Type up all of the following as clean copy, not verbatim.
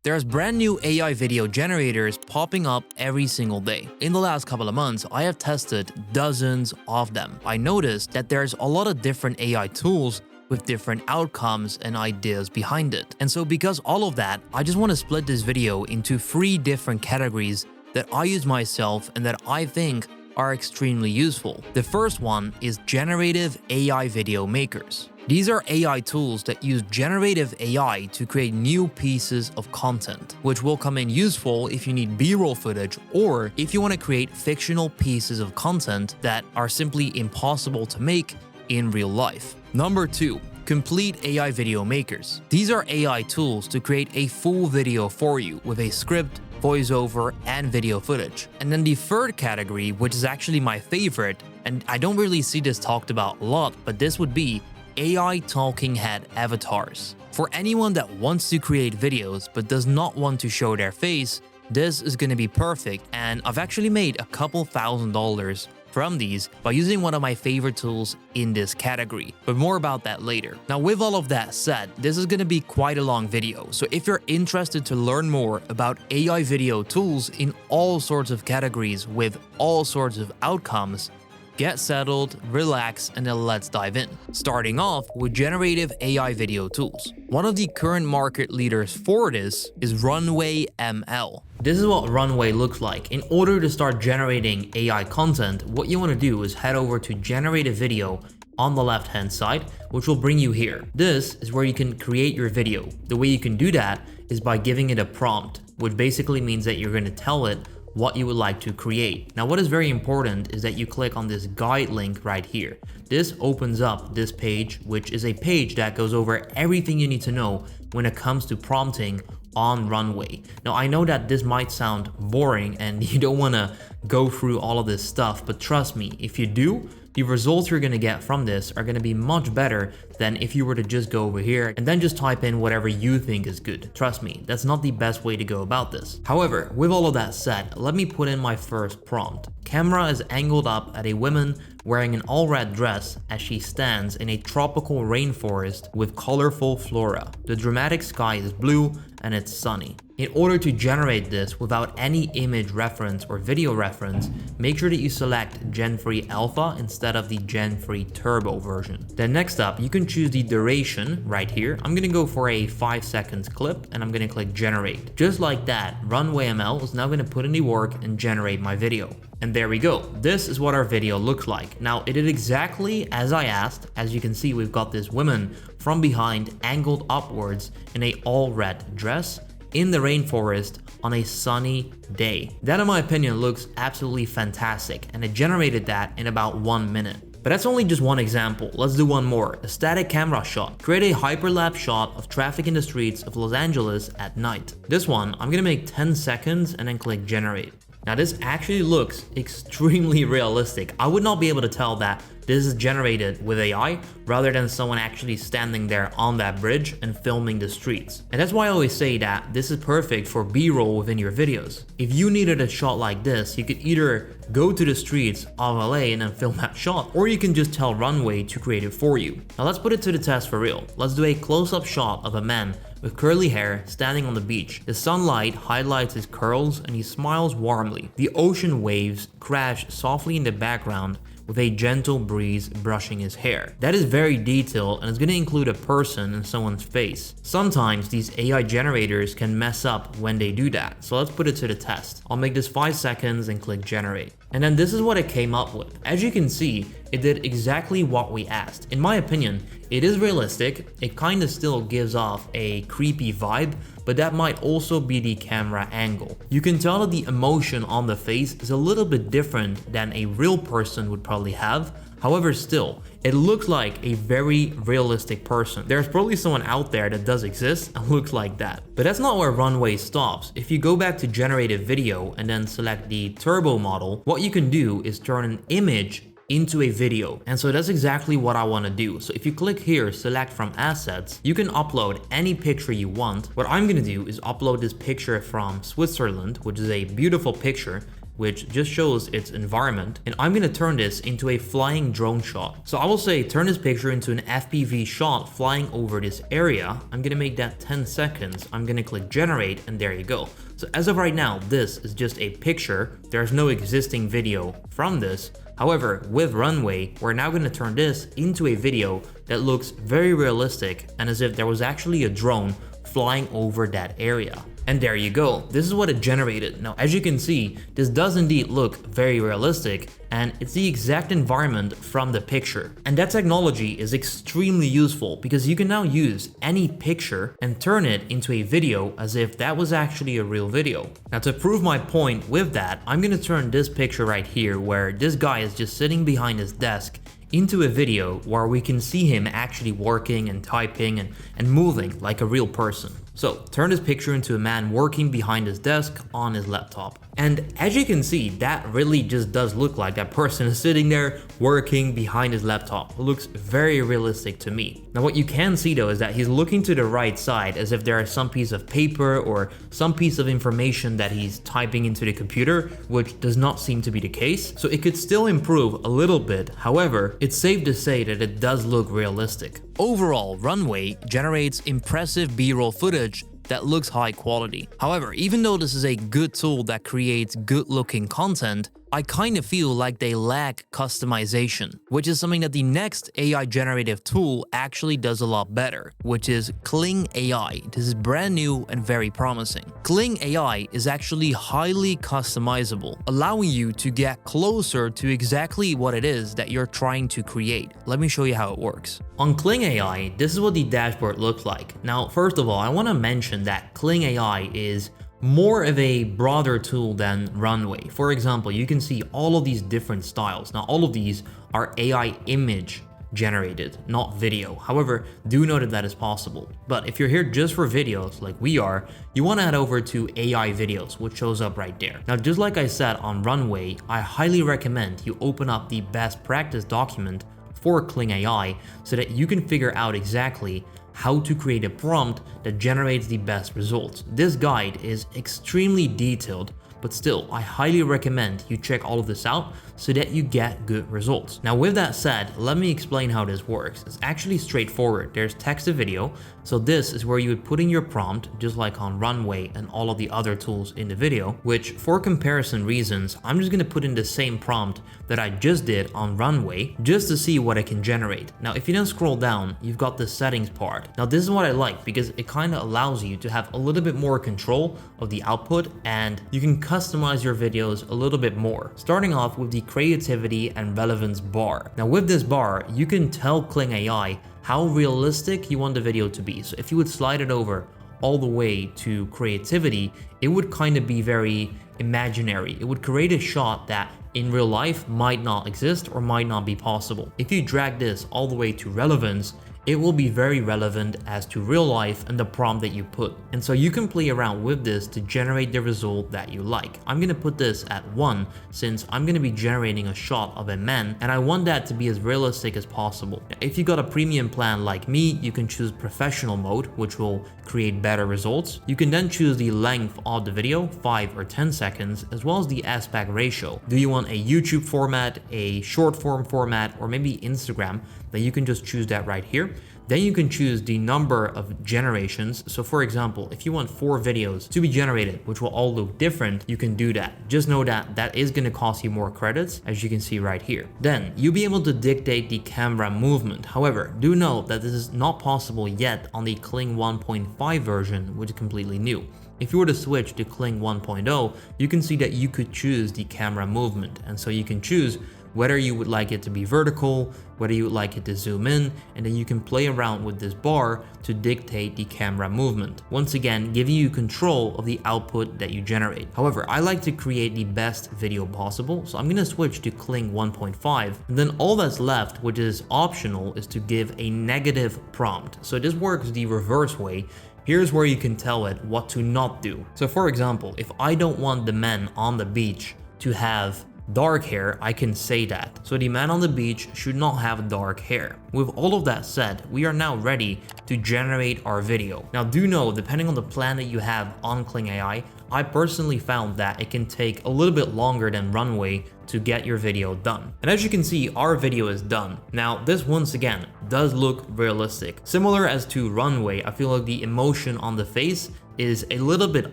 There's brand new AI video generators popping up every single day. In the last couple of months, I have tested dozens of them. I noticed that there's a lot of different AI tools with different outcomes and ideas behind it. And so because all of that, I just want to split this video into 3 different categories that I use myself and that I think are extremely useful. The first one is generative AI video makers. These are AI tools that use generative AI to create new pieces of content, which will come in useful if you need B-roll footage or if you want to create fictional pieces of content that are simply impossible to make in real life. Number 2. Complete AI video makers. These are AI tools to create a full video for you with a script, voiceover, and video footage. And then the third category, which is actually my favorite, and I don't really see this talked about a lot, but this would be AI talking head avatars. For anyone that wants to create videos but does not want to show their face, this is going to be perfect, and I've actually made a couple $1,000s from these by using one of my favorite tools in this category, but more about that later. Now, with all of that said, this is going to be quite a long video, so if you're interested to learn more about AI video tools in all sorts of categories with all sorts of outcomes, get settled, relax, and then let's dive in. Starting off with generative AI video tools. One of the current market leaders for this is Runway ML. This is what Runway looks like. In order to start generating AI content, what you want to do is head over to Generate a Video on the left hand side, which will bring you here. This is where you can create your video. The way you can do that is by giving it a prompt, which basically means that you're going to tell it what you would like to create. Now, what is very important is that you click on this guide link right here. This opens up this page, which is a page that goes over everything you need to know when it comes to prompting on Runway. Now, I know that this might sound boring and you don't want to go through all of this stuff, but trust me, if you do, the results you're going to get from this are going to be much better than if you were to just go over here and then just type in whatever you think is good. Trust me, that's not the best way to go about this. However, with all of that said, let me put in my first prompt. Camera is angled up at a woman wearing an all-red dress as she stands in a tropical rainforest with colorful flora. The dramatic sky is blue and it's sunny. In order to generate this without any image reference or video reference, make sure that you select Gen 3 Alpha instead of the Gen 3 Turbo version. Then next up, you can choose the duration right here. I'm gonna go for a 5 seconds clip and I'm gonna click generate. Just like that, Runway ML is now gonna put in the work and generate my video. And there we go. This is what our video looks like. Now, it did exactly as I asked. As you can see, we've got this woman from behind angled upwards in a all red dress in the rainforest on a sunny day. That, in my opinion, looks absolutely fantastic, and it generated that in about 1 minute. But that's only just one example. Let's do one more. A static camera shot. Create a hyperlapse shot of traffic in the streets of Los Angeles at night. This one, I'm gonna make 10 seconds and then click generate. Now, this actually looks extremely realistic. I would not be able to tell that this is generated with AI rather than someone actually standing there on that bridge and filming the streets. And that's why I always say that this is perfect for B-roll within your videos. If you needed a shot like this, you could either go to the streets of LA and then film that shot, or you can just tell Runway to create it for you. Now, let's put it to the test for real. Let's do a close-up shot of a man with curly hair standing on the beach. The sunlight highlights his curls and he smiles warmly. The ocean waves crash softly in the background with a gentle breeze brushing his hair. That is very detailed and it's going to include a person and someone's face. Sometimes these AI generators can mess up when they do that, so let's put it to the test. I'll make this 5 seconds and click generate. And then this is what it came up with. As you can see, it did exactly what we asked. In my opinion, it is realistic. It kind of still gives off a creepy vibe, but that might also be the camera angle. You can tell that the emotion on the face is a little bit different than a real person would probably have. However, still, it looks like a very realistic person. There's probably someone out there that does exist and looks like that. But that's not where Runway stops. If you go back to Generative Video and then select the Turbo model, what you can do is turn an image into a video. And so that's exactly what I want to do. So if you click here, select from assets, you can upload any picture you want. What I'm going to do is upload this picture from Switzerland, which is a beautiful picture. which just shows its environment, and I'm gonna turn this into a flying drone shot. So I will say turn this picture into an FPV shot flying over this area. I'm gonna make that 10 seconds. I'm gonna click generate, and there you go. So as of right now, this is just a picture. There's no existing video from this. However, with Runway, we're now going to turn this into a video that looks very realistic and as if there was actually a drone flying over that area. And there you go. This is what it generated. Now, as you can see, this does indeed look very realistic, and it's the exact environment from the picture. And that technology is extremely useful because you can now use any picture and turn it into a video as if that was actually a real video. Now, to prove my point with that, I'm going to turn this picture right here where this guy is just sitting behind his desk into a video where we can see him actually working and typing and moving like a real person. So turn this picture into a man working behind his desk on his laptop. And as you can see, that really just does look like that person is sitting there working behind his laptop. It looks very realistic to me. Now what you can see though is that he's looking to the right side as if there is some piece of paper or some piece of information that he's typing into the computer, which does not seem to be the case. So it could still improve a little bit. However, it's safe to say that it does look realistic. Overall, Runway generates impressive B-roll footage that looks high quality. However, even though this is a good tool that creates good looking content, I kind of feel like they lack customization, which is something that the next AI generative tool actually does a lot better, which is Kling AI. This is brand new and very promising. Kling AI is actually highly customizable, allowing you to get closer to exactly what it is that you're trying to create. Let me show you how it works. On Kling AI, this is what the dashboard looks like. Now, first of all, I want to mention that Kling AI is more of a broader tool than Runway. For example, you can see all of these different styles. Now, all of these are AI image generated, not video. However, do know that that is possible. But if you're here just for videos like we are, you want to head over to AI videos, which shows up right there. Now, just like I said on Runway, I highly recommend you open up the best practice document for Kling AI so that you can figure out exactly how to create a prompt that generates the best results. This guide is extremely detailed, but still, I highly recommend you check all of this out so that you get good results. Now, with that said, let me explain how this works. It's actually straightforward. There's text to video. So this is where you would put in your prompt, just like on Runway and all of the other tools in the video, which for comparison reasons, I'm just gonna put in the same prompt that I just did on Runway just to see what it can generate. Now, if you then scroll down, you've got the settings part. Now, this is what I like because it kind of allows you to have a little bit more control of the output and you can customize your videos a little bit more. Starting off with the creativity and relevance bar. Now, with this bar, you can tell Kling AI how realistic you want the video to be. So if you would slide it over all the way to creativity, it would kind of be very imaginary. It would create a shot that in real life might not exist or might not be possible. If you drag this all the way to relevance, it will be very relevant as to real life and the prompt that you put. And so you can play around with this to generate the result that you like. I'm gonna put this at 1 since I'm gonna be generating a shot of a man and I want that to be as realistic as possible. Now, if you got a premium plan like me, you can choose professional mode, which will create better results. You can then choose the length of the video, 5 or 10 seconds, as well as the aspect ratio. Do you want a YouTube format, a short form format, or maybe Instagram? Then you can just choose that right here. Then you can choose the number of generations. So for example, if you want 4 videos to be generated, which will all look different, you can do that. Just know that that is going to cost you more credits, as you can see right here. Then you'll be able to dictate the camera movement. However, do know that this is not possible yet on the Kling 1.5 version, which is completely new. If you were to switch to Kling 1.0, you can see that you could choose the camera movement. And so you can choose whether you would like it to be vertical, whether you would like it to zoom in, and then you can play around with this bar to dictate the camera movement. Once again, giving you control of the output that you generate. However, I like to create the best video possible, so I'm gonna switch to Kling 1.5, and then all that's left, which is optional, is to give a negative prompt. So this works the reverse way. Here's where you can tell it what to not do. So for example, if I don't want the men on the beach to have dark hair, I can say that. So the man on the beach should not have dark hair. With all of that said, we are now ready to generate our video. Now do know, depending on the plan that you have on Kling AI, I personally found that it can take a little bit longer than Runway to get your video done. And as you can see, our video is done. Now this once again does look realistic. Similar as to Runway, I feel like the emotion on the face is a little bit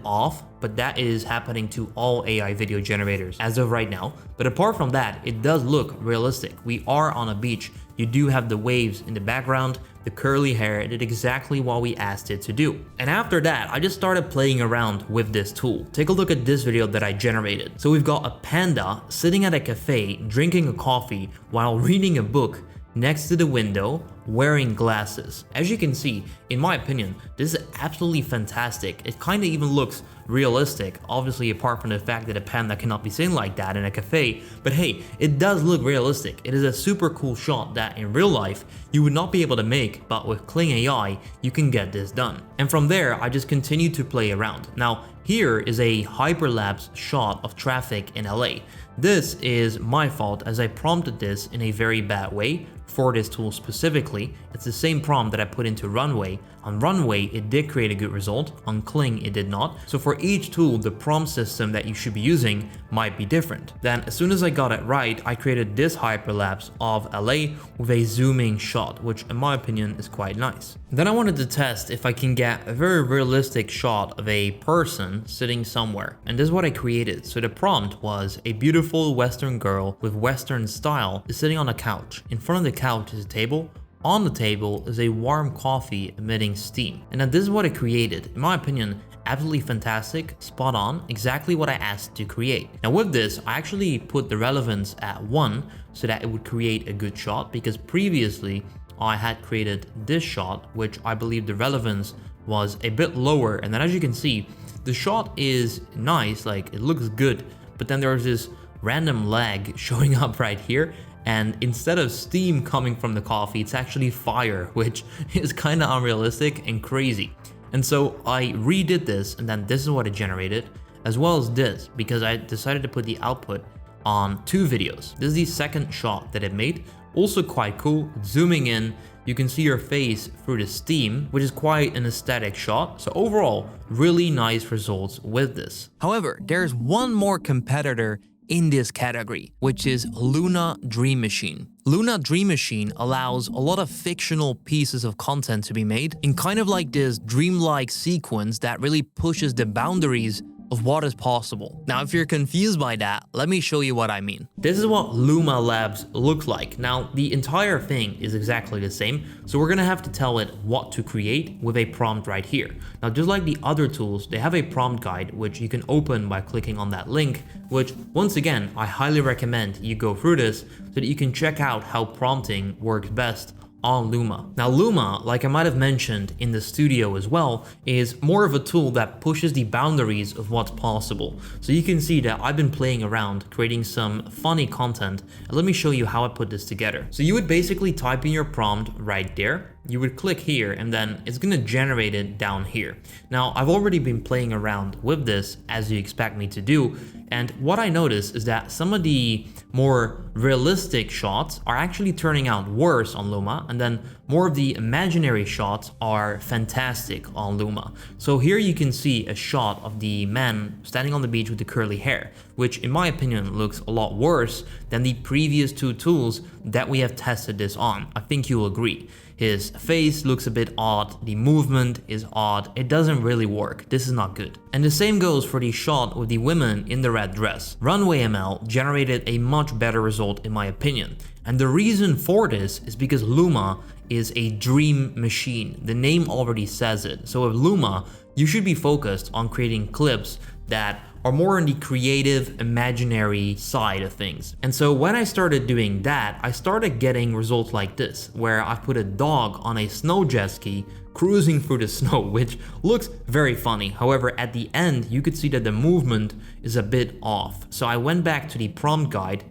off, but that is happening to all AI video generators as of right now. But apart from that, it does look realistic. We are on a beach. You do have the waves in the background, the curly hair. It did exactly what we asked it to do. And after that, I just started playing around with this tool. Take a look at this video that I generated. So we've got a panda sitting at a cafe, drinking a coffee while reading a book next to the window, wearing glasses. As you can see, in my opinion, this is absolutely fantastic. It kind of even looks realistic, obviously apart from the fact that a panda cannot be seen like that in a cafe, but hey, it does look realistic. It is a super cool shot that in real life you would not be able to make, but with Kling AI you can get this done. And from there, I just continue to play around. Now here is a hyperlapse shot of traffic in LA. This is my fault as I prompted this in a very bad way for this tool specifically. It's the same prompt that I put into Runway. On Runway, it did create a good result. On Kling, it did not. So for each tool, the prompt system that you should be using might be different. Then as soon as I got it right, I created this hyperlapse of LA with a zooming shot, which in my opinion is quite nice. Then I wanted to test if I can get a very realistic shot of a person sitting somewhere. And this is what I created. So the prompt was a beautiful Western girl with Western style is sitting on a couch. In front of the couch is a table. On the table is a warm coffee emitting steam. And now this is what I created. In my opinion, absolutely fantastic, spot on, exactly what I asked to create. Now with this, I actually put the relevance at 1 so that it would create a good shot, because previously I had created this shot, which I believe the relevance was a bit lower. And then as you can see, the shot is nice, like it looks good, but then there's this random lag showing up right here. And instead of steam coming from the coffee, it's actually fire, which is kind of unrealistic and crazy. And so I redid this, and then this is what it generated, as well as this, because I decided to put the output on 2 videos. This is the second shot that it made, also quite cool. Zooming in, you can see your face through the steam, which is quite an aesthetic shot. So overall, really nice results with this. However, there's one more competitor in this category, which is Luna Dream Machine. Luna Dream Machine allows a lot of fictional pieces of content to be made in kind of like this dreamlike sequence that really pushes the boundaries of what is possible. Now, if you're confused by that, let me show you what I mean. This is what Luma Labs look like. Now, the entire thing is exactly the same, so we're gonna have to tell it what to create with a prompt right here. Now, just like the other tools, they have a prompt guide, which you can open by clicking on that link, which once again, I highly recommend you go through this so that you can check out how prompting works best on Luma. Now Luma, like I might have mentioned in the studio as well, is more of a tool that pushes the boundaries of what's possible. So you can see that I've been playing around creating some funny content, and let me show you how I put this together. So you would basically type in your prompt right there. You would click here and then it's gonna generate it down here. Now I've already been playing around with this as you expect me to do, and what I noticed is that some of the more realistic shots are actually turning out worse on Luma, and then more of the imaginary shots are fantastic on Luma. So here you can see a shot of the man standing on the beach with the curly hair, which in my opinion looks a lot worse than the previous 2 tools that we have tested this on. I think you'll agree. His face looks a bit odd, the movement is odd, it doesn't really work, this is not good. And the same goes for the shot with the women in the red dress. Runway ML generated a much better result in my opinion. And the reason for this is because Luma is a dream machine. The name already says it. So with Luma, you should be focused on creating clips that are more on the creative, imaginary side of things. And so when I started doing that, I started getting results like this, where I put a dog on a snow jet ski cruising through the snow, which looks very funny. However, at the end, you could see that the movement is a bit off. So I went back to the prompt guide,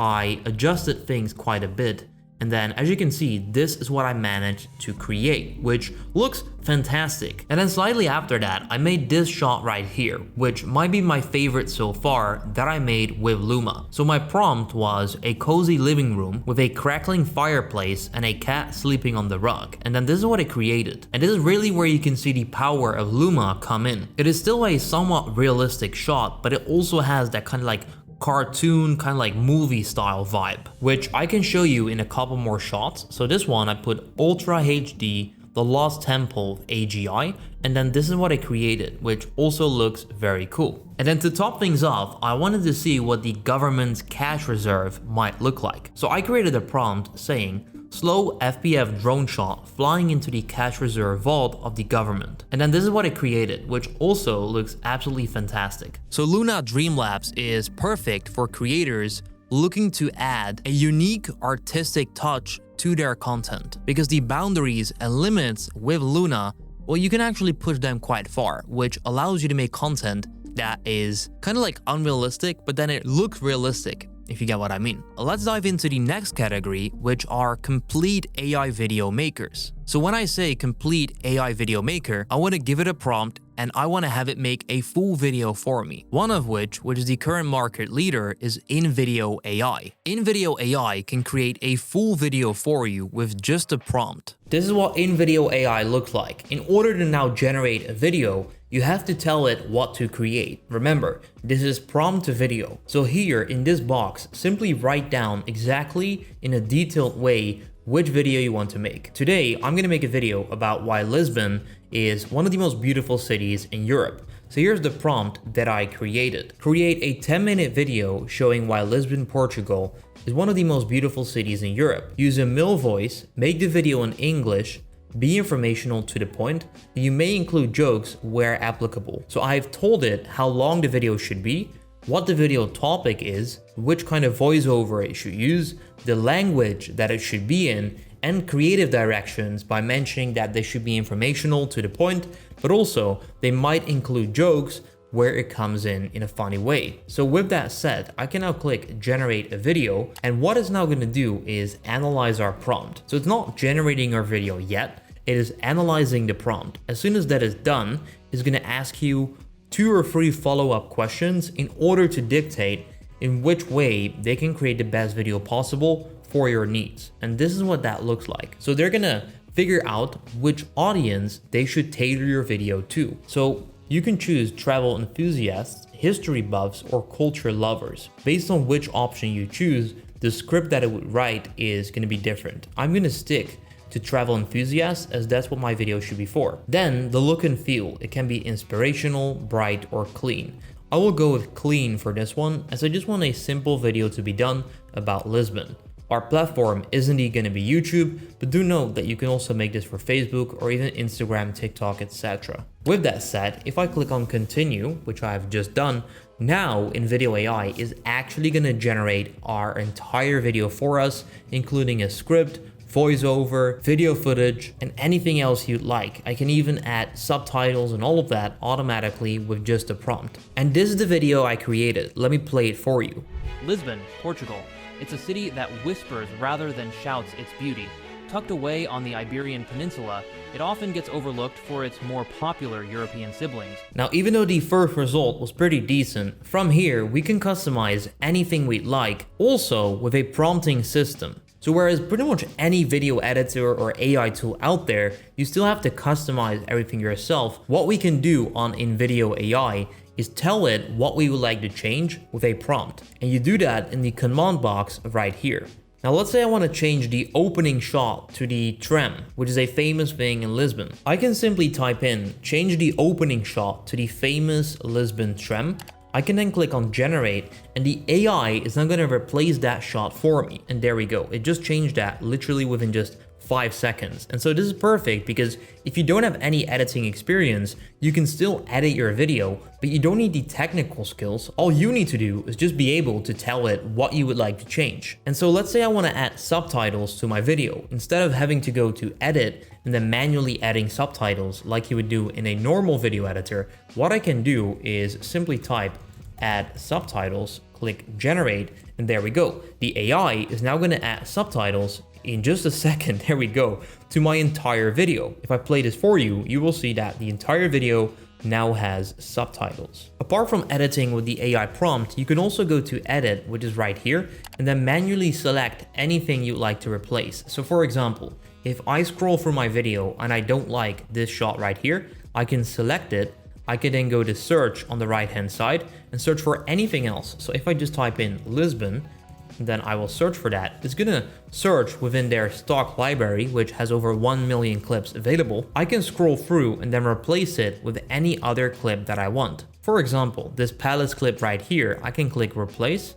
I adjusted things quite a bit, And then as you can see, this is what I managed to create, which looks fantastic. And then slightly after that, I made this shot right here, which might be my favorite so far that I made with Luma. So my prompt was a cozy living room with a crackling fireplace and a cat sleeping on the rug. And then this is what it created. And this is really where you can see the power of Luma come in. It is still a somewhat realistic shot, but it also has that kind of like cartoon, kind of like movie style vibe, which I can show you in a couple more shots. So this one, I put Ultra HD, the Lost Temple AGI, and then this is what I created, which also looks very cool. And then to top things off, I wanted to see what the government's cash reserve might look like. So I created a prompt saying, slow FPV drone shot flying into the cash reserve vault of the government. And then this is what it created, which also looks absolutely fantastic. So Luna Dreamlabs is perfect for creators looking to add a unique artistic touch to their content, because the boundaries and limits with Luna, well, you can actually push them quite far, which allows you to make content that is kind of like unrealistic, but then it looks realistic, if you get what I mean. Let's dive into the next category, which are complete AI video makers. So when I say complete AI video maker, I want to give it a prompt and I want to have it make a full video for me. One of which is the current market leader, is Inv AI. Inv AI can create a full video for you with just a prompt. This is what Inv AI looks like. In order to now generate a video, you have to tell it what to create. Remember, this is prompt to video. So here in this box, simply write down exactly in a detailed way which video you want to make. Today, I'm gonna make a video about why Lisbon is one of the most beautiful cities in Europe. So here's the prompt that I created. Create a 10-minute video showing why Lisbon, Portugal is one of the most beautiful cities in Europe. Use a ML voice, make the video in English, be informational to the point. You may include jokes where applicable. So I've told it how long the video should be, what the video topic is, which kind of voiceover it should use, the language that it should be in, and creative directions by mentioning that they should be informational to the point, but also they might include jokes where it comes in a funny way. So with that said, I can now click generate a video, and what it's now going to do is analyze our prompt. So it's not generating our video yet, it is analyzing the prompt. As soon as that is done, it's going to ask you 2 or 3 follow-up questions in order to dictate in which way they can create the best video possible for your needs. And this is what that looks like. So they're gonna figure out which audience they should tailor your video to. So you can choose travel enthusiasts, history buffs, or culture lovers. Based on which option you choose, the script that it would write is gonna be different. I'm gonna stick to travel enthusiasts, as that's what my video should be for. Then the look and feel, it can be inspirational, bright, or clean. I will go with clean for this one, as I just want a simple video to be done about Lisbon. Our platform is indeed going to be YouTube, but do note that you can also make this for Facebook or even Instagram, TikTok, etc. With that said, if I click on continue, which I have just done, now Inv Video AI is actually going to generate our entire video for us, including a script, voiceover, video footage, and anything else you'd like. I can even add subtitles and all of that automatically with just a prompt. And this is the video I created. Let me play it for you. Lisbon, Portugal. It's a city that whispers rather than shouts its beauty. Tucked away on the Iberian Peninsula, it often gets overlooked for its more popular European siblings. Now, even though the first result was pretty decent, from here we can customize anything we'd like, also with a prompting system. So whereas pretty much any video editor or AI tool out there, you still have to customize everything yourself, what we can do on Inv Video AI is tell it what we would like to change with a prompt. And you do that in the command box right here. Now let's say I want to change the opening shot to the tram, which is a famous thing in Lisbon. I can simply type in, change the opening shot to the famous Lisbon tram. I can then click on generate, and the AI is now going to replace that shot for me. And there we go. It just changed that literally within just 5 seconds. And so this is perfect because if you don't have any editing experience, you can still edit your video, but you don't need the technical skills. All you need to do is just be able to tell it what you would like to change. And so let's say I want to add subtitles to my video. Instead of having to go to edit and then manually adding subtitles like you would do in a normal video editor, what I can do is simply type add subtitles, click generate, and there we go. The AI is now going to add subtitles in just a second, there we go, to my entire video. If I play this for you, you will see that the entire video now has subtitles. Apart from editing with the AI prompt, you can also go to edit, which is right here, and then manually select anything you'd like to replace. So for example, if I scroll through my video and I don't like this shot right here, I can select it. I can then go to search on the right hand side and search for anything else. So if I just type in Lisbon, then I will search for that. It's gonna search within their stock library, which has over 1 million clips available. I can scroll through and then replace it with any other clip that I want. For example, this palace clip right here, I can click replace,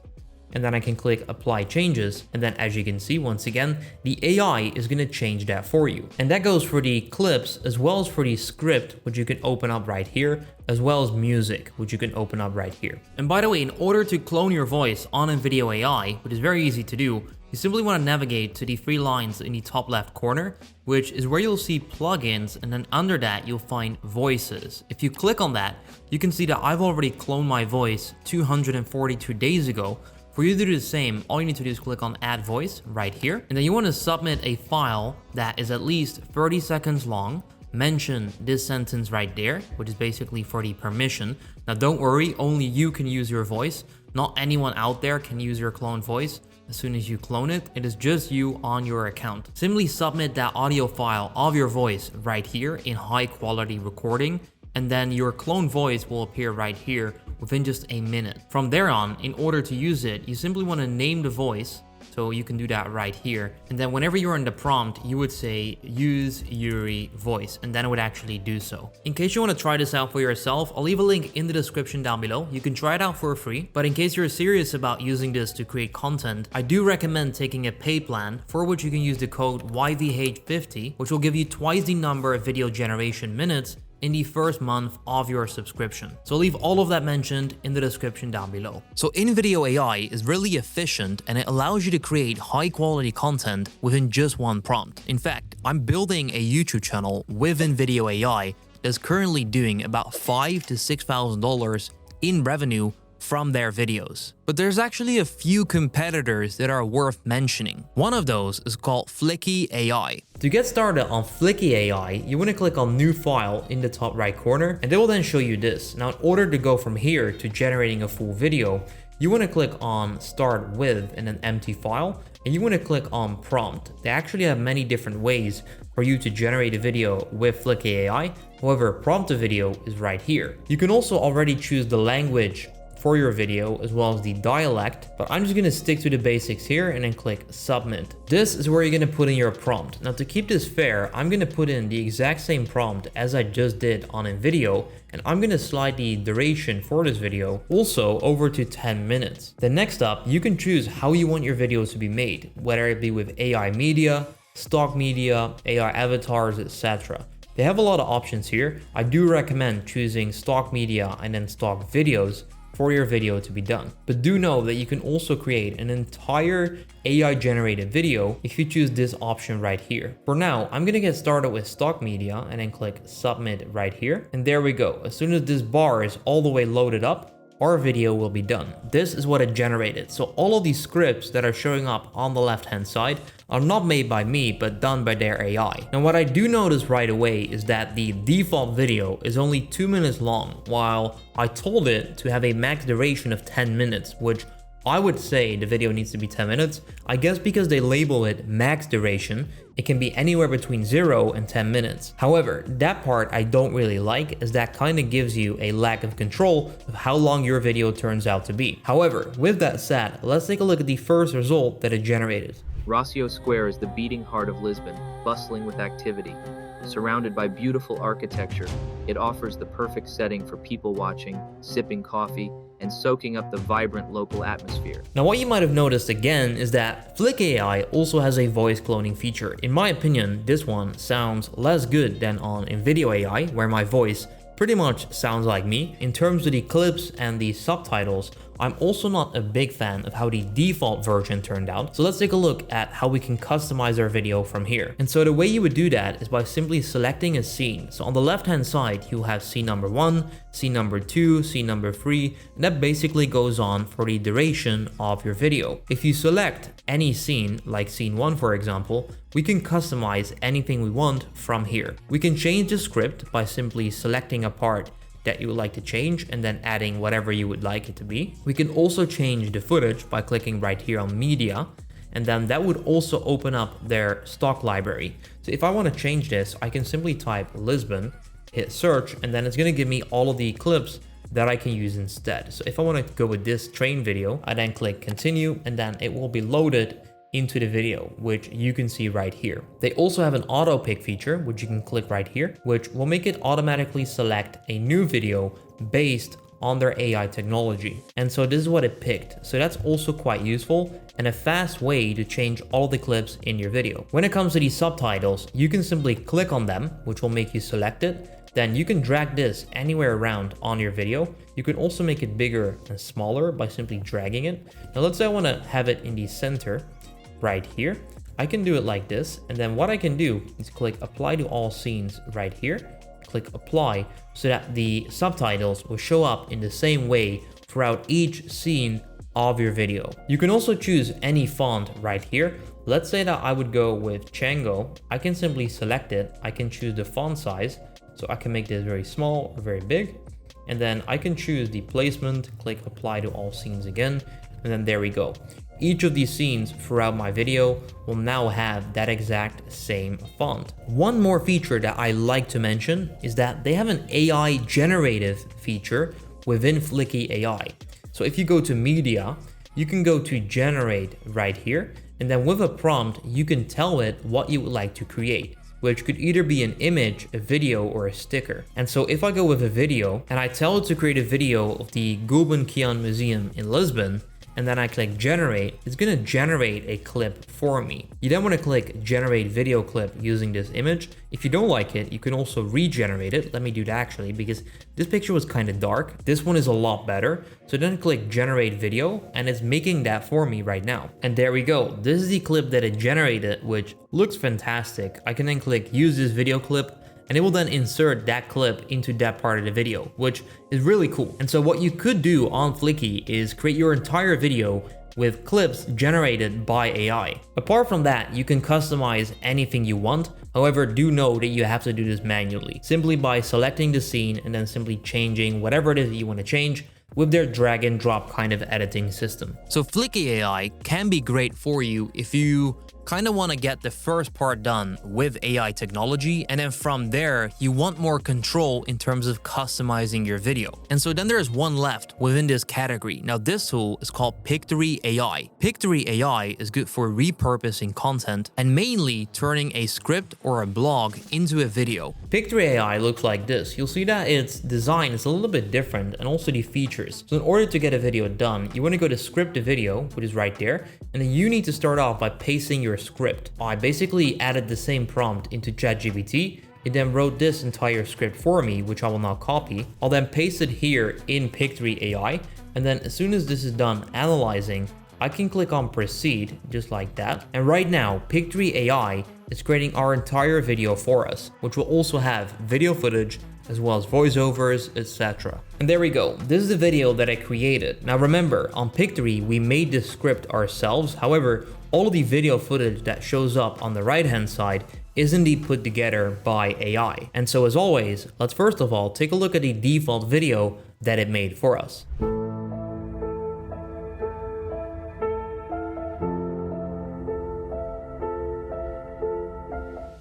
and then I can click apply changes. And then as you can see, once again, the AI is gonna change that for you. And that goes for the clips as well as for the script, which you can open up right here, as well as music, which you can open up right here. And by the way, in order to clone your voice on Inv Video AI, which is very easy to do, you simply want to navigate to the 3 lines in the top left corner, which is where you'll see plugins, and then under that you'll find voices. If you click on that, you can see that I've already cloned my voice 242 days ago. For you to do the same, all you need to do is click on add voice right here, and then you want to submit a file that is at least 30 seconds long. Mention this sentence right there, which is basically for the permission. Now don't worry, only you can use your voice. Not anyone out there can use your cloned voice. As soon as you clone it, it is just you on your account. Simply submit that audio file of your voice right here in high quality recording, and then your clone voice will appear right here within just a minute. From there on, in order to use it, you simply want to name the voice. So you can do that right here. And then whenever you're in the prompt, you would say use Youri voice, and then it would actually do so. In case you want to try this out for yourself, I'll leave a link in the description down below. You can try it out for free. But in case you're serious about using this to create content, I do recommend taking a paid plan, for which you can use the code YVH50, which will give you twice the number of video generation minutes in the first month of your subscription. So I'll leave all of that mentioned in the description down below. So Inv Video AI is really efficient, and it allows you to create high quality content within just one prompt. In fact, I'm building a YouTube channel with Inv Video AI that's currently doing about $5,000 to $6,000 in revenue from their videos. But there's actually a few competitors that are worth mentioning. One of those is called Flicky AI. To get started on Flicky AI, you want to click on new file in the top right corner, and they will then show you this. Now in order to go from here to generating a full video, you want to click on start with and an empty file, and you want to click on prompt. They actually have many different ways for you to generate a video with Flicky AI. However, prompt a video is right here. You can also already choose the language for your video as well as the dialect, but I'm just gonna stick to the basics here and then click submit. This is where you're gonna put in your prompt. Now to keep this fair, I'm gonna put in the exact same prompt as I just did on InVideo, and I'm gonna slide the duration for this video also over to 10 minutes. Then next up, you can choose how you want your videos to be made, whether it be with AI media, stock media, AI avatars, etc. They have a lot of options here. I do recommend choosing stock media and then stock videos for your video to be done. But do know that you can also create an entire AI generated video if you choose this option right here. For now, I'm gonna get started with stock media and then click submit right here. And there we go. As soon as this bar is all the way loaded up, our video will be done. This is what it generated. So all of these scripts that are showing up on the left hand side are not made by me, but done by their AI. Now what I do notice right away is that the default video is only 2 minutes long, while I told it to have a max duration of 10 minutes, which I would say the video needs to be 10 minutes. I guess because they label it max duration, it can be anywhere between 0 and 10 minutes. However, that part I don't really like, as that kind of gives you a lack of control of how long your video turns out to be. However, with that said, let's take a look at the first result that it generated. Rossio Square is the beating heart of Lisbon, bustling with activity. Surrounded by beautiful architecture, it offers the perfect setting for people watching, sipping coffee, and soaking up the vibrant local atmosphere. Now what you might have noticed again is that Flicky AI also has a voice cloning feature. In my opinion, this one sounds less good than on Inv Video AI, where my voice pretty much sounds like me. In terms of the clips and the subtitles, I'm also not a big fan of how the default version turned out. So let's take a look at how we can customize our video from here. And so the way you would do that is by simply selecting a scene. So on the left hand side, you'll have scene number 1, scene number 2, scene number 3, and that basically goes on for the duration of your video. If you select any scene, like scene 1 for example, we can customize anything we want from here. We can change the script by simply selecting a part that you would like to change and then adding whatever you would like it to be. We can also change the footage by clicking right here on media, and then that would also open up their stock library. So if I want to change this, I can simply type Lisbon, hit search, and then it's going to give me all of the clips that I can use instead. So if I want to go with this train video, I then click continue, and then it will be loaded into the video, which you can see right here. They also have an auto pick feature, which you can click right here, which will make it automatically select a new video based on their AI technology. And so this is what it picked. So that's also quite useful and a fast way to change all the clips in your video. When it comes to these subtitles, you can simply click on them, which will make you select it. Then you can drag this anywhere around on your video. You can also make it bigger and smaller by simply dragging it. Now let's say I want to have it in the center right here. I can do it like this, and then what I can do is click apply to all scenes right here, click apply, so that the subtitles will show up in the same way throughout each scene of your video. You can also choose any font right here. Let's say that I would go with Django. I can simply select it. I can choose the font size, so I can make this very small or very big, and then I can choose the placement, click apply to all scenes again, and then there we go. Each of these scenes throughout my video will now have that exact same font. One more feature that I like to mention is that they have an AI generative feature within Flicky AI. So if you go to media, you can go to generate right here, and then with a prompt, you can tell it what you would like to create, which could either be an image, a video, or a sticker. And so if I go with a video and I tell it to create a video of the Gulbenkian Museum in Lisbon, and then I click generate, it's gonna generate a clip for me. You then wanna click generate video clip using this image. If you don't like it, you can also regenerate it. Let me do that actually, because this picture was kind of dark. This one is a lot better. So then click generate video, and it's making that for me right now. And there we go. This is the clip that it generated, which looks fantastic. I can then click use this video clip, and it will then insert that clip into that part of the video, which is really cool. And so what you could do on Flicky is create your entire video with clips generated by AI. Apart from that, you can customize anything you want. However, do know that you have to do this manually, simply by selecting the scene and then simply changing whatever it is that you want to change with their drag and drop kind of editing system. So Flicky AI can be great for you if you kind of want to get the first part done with AI technology, and then from there you want more control in terms of customizing your video. And so then there's one left within this category. Now this tool is called Pictory AI. Pictory AI is good for repurposing content and mainly turning a script or a blog into a video. Pictory AI looks like this. You'll see that its design is a little bit different, and also the features. So in order to get a video done, you want to go to script the video, which is right there, and then you need to start off by pasting your script. I basically added the same prompt into ChatGPT. It then wrote this entire script for me, which I will now copy. I'll then paste it here in Pictory AI, and then as soon as this is done analyzing, I can click on proceed just like that. And right now, Pictory AI is creating our entire video for us, which will also have video footage as well as voiceovers, etc. And there we go. This is the video that I created. Now remember, on Pictory, we made this script ourselves. However, all of the video footage that shows up on the right-hand side is indeed put together by AI. And so as always, let's first of all take a look at the default video that it made for us.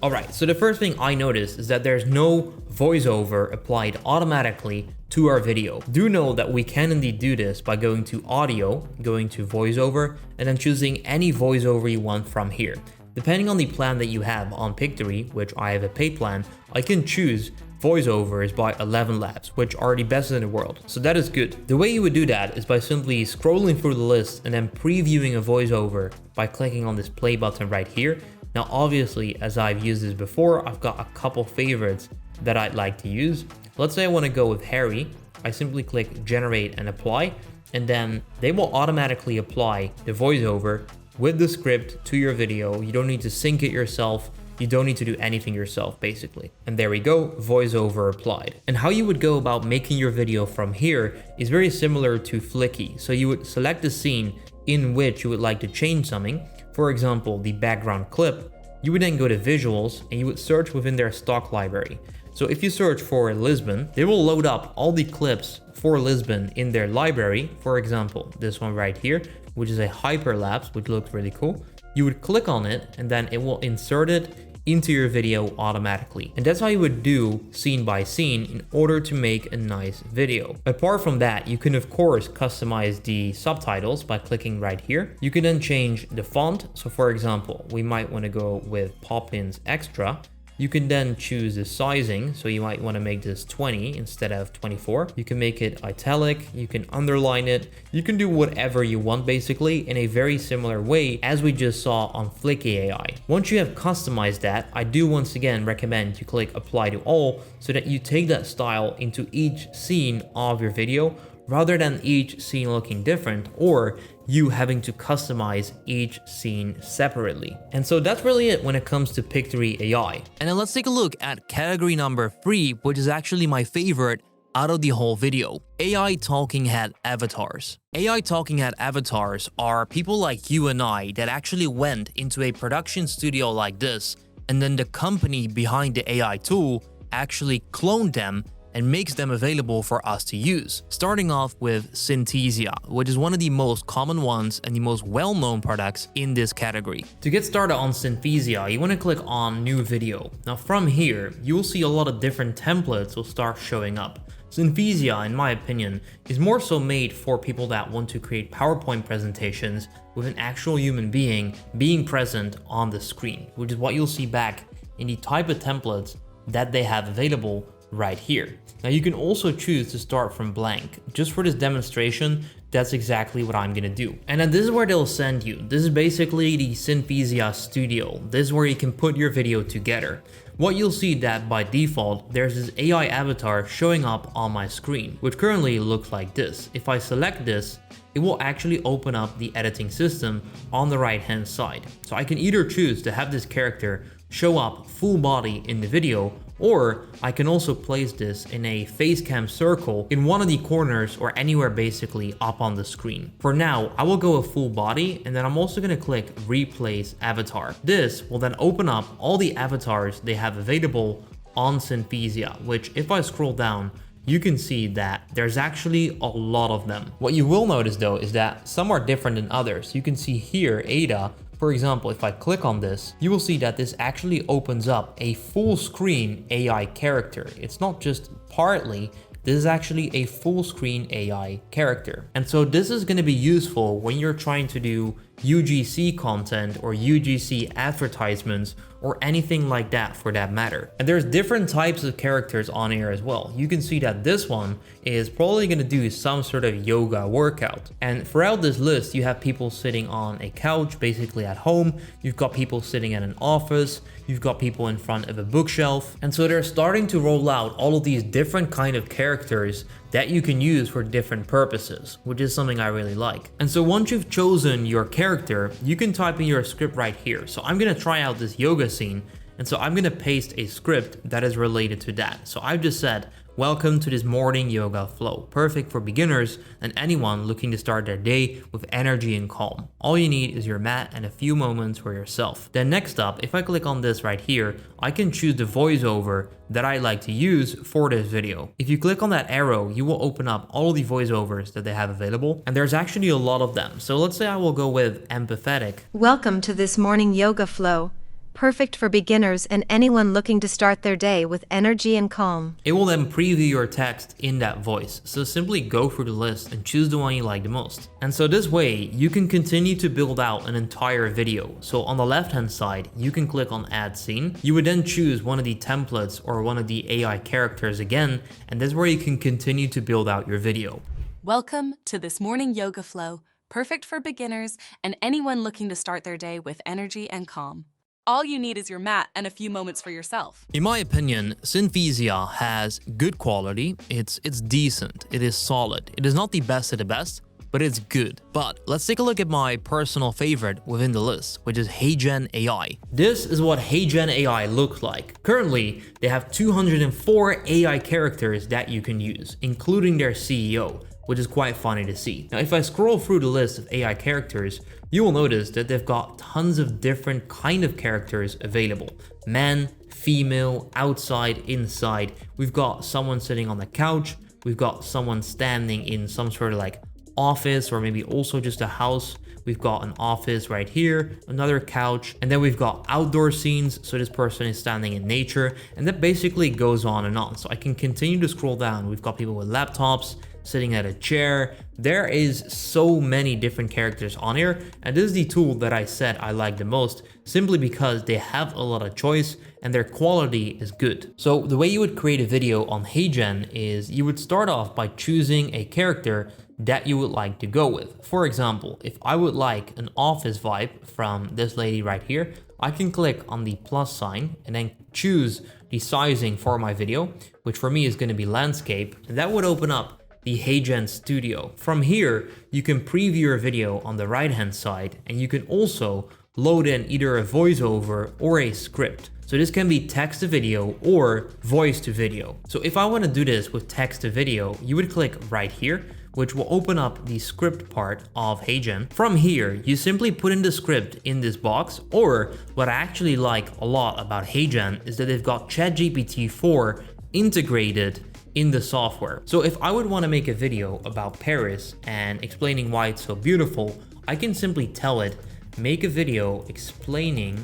Alright, so the first thing I noticed is that there's no voiceover applied automatically to our video. Do know that we can indeed do this by going to audio, going to voiceover, and then choosing any voiceover you want from here. Depending on the plan that you have on Pictory, which I have a paid plan, I can choose voiceovers by 11 Labs, which are the best in the world. So that is good. The way you would do that is by simply scrolling through the list and then previewing a voiceover by clicking on this play button right here. Now, obviously, as I've used this before, I've got a couple favorites that I'd like to use. Let's say I want to go with Harry. I simply click generate and apply, and then they will automatically apply the voiceover with the script to your video. You don't need to sync it yourself. You don't need to do anything yourself, basically. And there we go, voiceover applied. And how you would go about making your video from here is very similar to Flicky. So you would select the scene in which you would like to change something. For example, the background clip. You would then go to visuals and you would search within their stock library. So if you search for Lisbon, they will load up all the clips for Lisbon in their library. For example, this one right here, which is a hyperlapse, which looks really cool. You would click on it and then it will insert it into your video automatically. And that's how you would do scene by scene in order to make a nice video. Apart from that, you can of course customize the subtitles by clicking right here. You can then change the font. So for example, we might want to go with Poppins Extra. You can then choose the sizing, so you might want to make this 20 instead of 24. You can make it italic, you can underline it, you can do whatever you want basically in a very similar way as we just saw on Flicky AI. Once you have customized that, I do once again recommend you click apply to all so that you take that style into each scene of your video rather than each scene looking different or you having to customize each scene separately. And so that's really it when it comes to Pictory AI. And then let's take a look at category number 3, which is actually my favorite out of the whole video. AI talking head avatars. AI talking head avatars are people like you and I that actually went into a production studio like this, and then the company behind the AI tool actually cloned them and makes them available for us to use. Starting off with Synthesia, which is one of the most common ones and the most well-known products in this category. To get started on Synthesia, you want to click on New Video. Now from here, you will see a lot of different templates will start showing up. Synthesia, in my opinion, is more so made for people that want to create PowerPoint presentations with an actual human being present on the screen, which is what you'll see back in the type of templates that they have available right here. Now you can also choose to start from blank. Just for this demonstration, that's exactly what I'm gonna do. And then this is where they'll send you. This is basically the Synthesia Studio. This is where you can put your video together. What you'll see that by default, there's this AI avatar showing up on my screen, which currently looks like this. If I select this, it will actually open up the editing system on the right hand side. So I can either choose to have this character show up full body in the video, or I can also place this in a face cam circle in one of the corners or anywhere basically up on the screen. For now, I will go a full body, and then I'm also going to click replace avatar. This will then open up all the avatars they have available on Synthesia, which if I scroll down, you can see that there's actually a lot of them. What you will notice though is that some are different than others. You can see here Ada. For example, if I click on this, you will see that this actually opens up a full screen AI character. It's not just partly, this is actually a full screen AI character. And so this is going to be useful when you're trying to do UGC content or UGC advertisements or anything like that for that matter. And there's different types of characters on here as well. You can see that this one is probably going to do some sort of yoga workout. And throughout this list, you have people sitting on a couch, basically at home. You've got people sitting in an office. You've got people in front of a bookshelf. And so they're starting to roll out all of these different kind of characters that you can use for different purposes, which is something I really like. And so once you've chosen your character, you can type in your script right here. So I'm gonna try out this yoga scene, and so I'm gonna paste a script that is related to that. So I've just said, welcome to this morning yoga flow, perfect for beginners and anyone looking to start their day with energy and calm. All you need is your mat and a few moments for yourself. Then next up, if I click on this right here, I can choose the voiceover that I like to use for this video. If you click on that arrow, you will open up all the voiceovers that they have available, and there's actually a lot of them. So let's say I will go with empathetic. Welcome to this morning yoga flow. Perfect for beginners and anyone looking to start their day with energy and calm. It will then preview your text in that voice, so simply go through the list and choose the one you like the most. And so this way, you can continue to build out an entire video. So on the left hand side, you can click on add scene. You would then choose one of the templates or one of the AI characters again, and that's where you can continue to build out your video. Welcome to this morning yoga flow, perfect for beginners and anyone looking to start their day with energy and calm. All you need is your mat and a few moments for yourself. In my opinion, Synthesia has good quality, it's decent, it is solid. It is not the best of the best, but it's good. But let's take a look at my personal favorite within the list, which is heygen AI. This is what heygen AI looks like. Currently, they have 204 AI characters that you can use, including their CEO, which is quite funny to see. Now, if I scroll through the list of AI characters, you will notice that they've got tons of different kind of characters available. Man, female, outside, inside. We've got someone sitting on the couch. We've got someone standing in some sort of like office or maybe also just a house. We've got an office right here, another couch, and then we've got outdoor scenes. So this person is standing in nature, and that basically goes on and on. So I can continue to scroll down. We've got people with laptops, sitting at a chair. There is so many different characters on here, and this is the tool that I said I like the most, simply because they have a lot of choice and their quality is good. So the way you would create a video on heygen is you would start off by choosing a character that you would like to go with. For example, if I would like an office vibe from this lady right here, I can click on the plus sign and then choose the sizing for my video, which for me is going to be landscape, and that would open up the heygen studio. From here, you can preview your video on the right hand side, and you can also load in either a voiceover or a script. So this can be text to video or voice to video. So if I want to do this with text to video, you would click right here, which will open up the script part of heygen. From here, you simply put in the script in this box, or what I actually like a lot about heygen is that they've got ChatGPT 4 integrated in the software. So if I would want to make a video about Paris and explaining why it's so beautiful, I can simply tell it, make a video explaining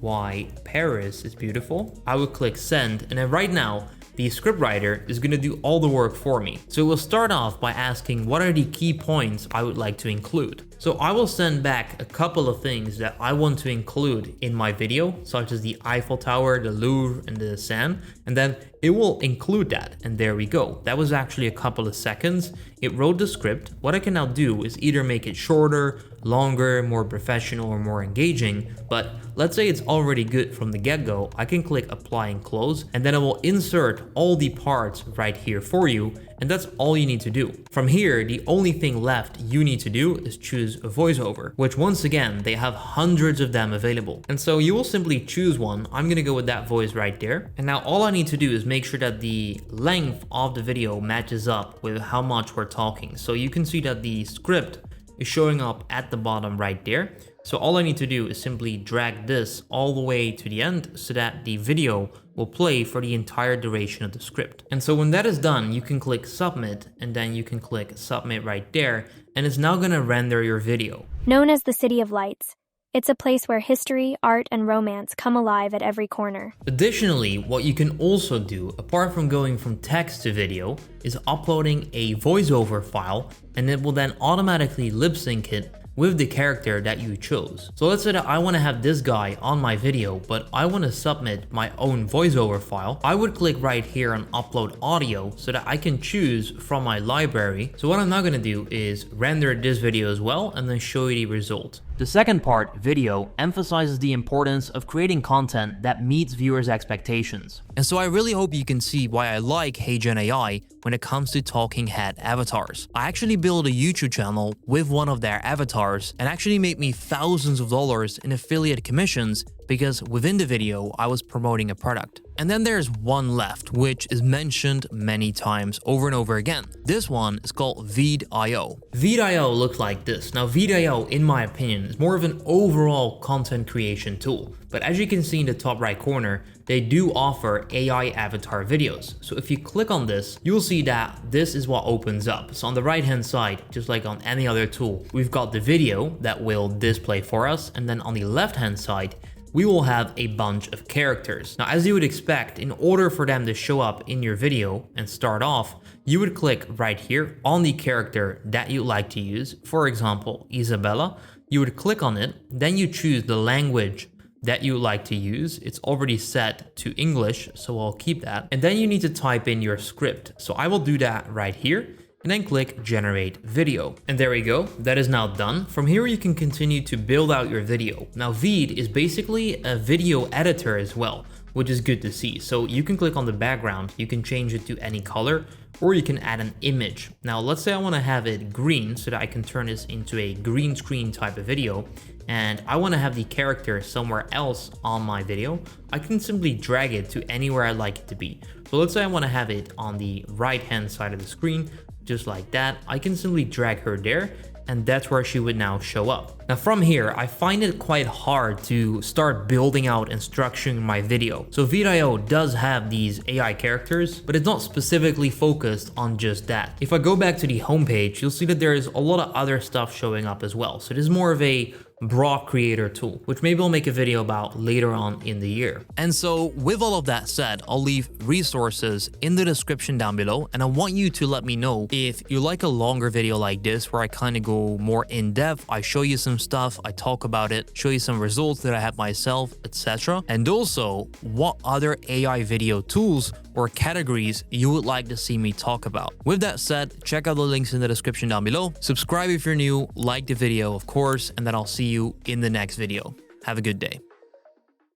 why Paris is beautiful. I would click send, and then right now, the scriptwriter is going to do all the work for me. So we'll start off by asking what are the key points I would like to include. So I will send back a couple of things that I want to include in my video, such as the Eiffel Tower, the Louvre, and the Seine, and then it will include that. And there we go. That was actually a couple of seconds. It wrote the script. What I can now do is either make it shorter, longer, more professional, or more engaging. But let's say it's already good from the get-go. I can click apply and close, and then it will insert all the parts right here for you. And that's all you need to do. From here, the only thing left you need to do is choose a voiceover, which once again, they have hundreds of them available. And so you will simply choose one. I'm gonna go with that voice right there. And now all I need to do is make sure that the length of the video matches up with how much we're talking. So you can see that the script is showing up at the bottom right there. So all I need to do is simply drag this all the way to the end so that the video will play for the entire duration of the script. And so when that is done, you can click submit, and then you can click submit right there, and it's now gonna render your video. Known as the City of Lights, it's a place where history, art, and romance come alive at every corner. Additionally, what you can also do, apart from going from text to video, is uploading a voiceover file, and it will then automatically lip sync it with the character that you chose. So let's say that I want to have this guy on my video, but I want to submit my own voiceover file. I would click right here on upload audio so that I can choose from my library. So what I'm now going to do is render this video as well and then show you the result. The second part, video, emphasizes the importance of creating content that meets viewers' expectations. And so I really hope you can see why I like heygen AI when it comes to talking head avatars. I actually built a YouTube channel with one of their avatars and actually made me thousands of dollars in affiliate commissions because within the video, I was promoting a product. And then there's one left, which is mentioned many times over and over again. This one is called veed.io. Veed.io looks like this. Now, veed.io, in my opinion, is more of an overall content creation tool. But as you can see in the top right corner, they do offer AI avatar videos. So if you click on this, you'll see that this is what opens up. So on the right hand side, just like on any other tool, we've got the video that will display for us. And then on the left hand side, we will have a bunch of characters. Now, as you would expect, in order for them to show up in your video and start off, you would click right here on the character that you like to use. For example, Isabella, you would click on it, then you choose the language that you like to use. It's already set to English, so I'll keep that. And then you need to type in your script. So I will do that right here. and then click Generate Video. And there we go, that is now done. From here you can continue to build out your video. Now Veed is basically a video editor as well, which is good to see. So you can click on the background, you can change it to any color, or you can add an image. Now let's say I want to have it green so that I can turn this into a green screen type of video, and I want to have the character somewhere else on my video. I can simply drag it to anywhere I like it to be. So let's say I want to have it on the right hand side of the screen, just like that. I can simply drag her there, and that's where she would now show up. Now from here, I find it quite hard to start building out and structuring my video. So Viio does have these AI characters, but it's not specifically focused on just that. If I go back to the homepage, you'll see that there's a lot of other stuff showing up as well. So it is more of a broad creator tool, which maybe I'll make a video about later on in the year. And so with all of that said, I'll leave resources in the description down below, and I want you to let me know if you like a longer video like this where I kind of go more in depth, I show you some stuff, I talk about it, show you some results that I have myself, etc. And also what other AI video tools or categories you would like to see me talk about. With that said, check out the links in the description down below. Subscribe if you're new, like the video of course, and then I'll see you in the next video. Have a good day.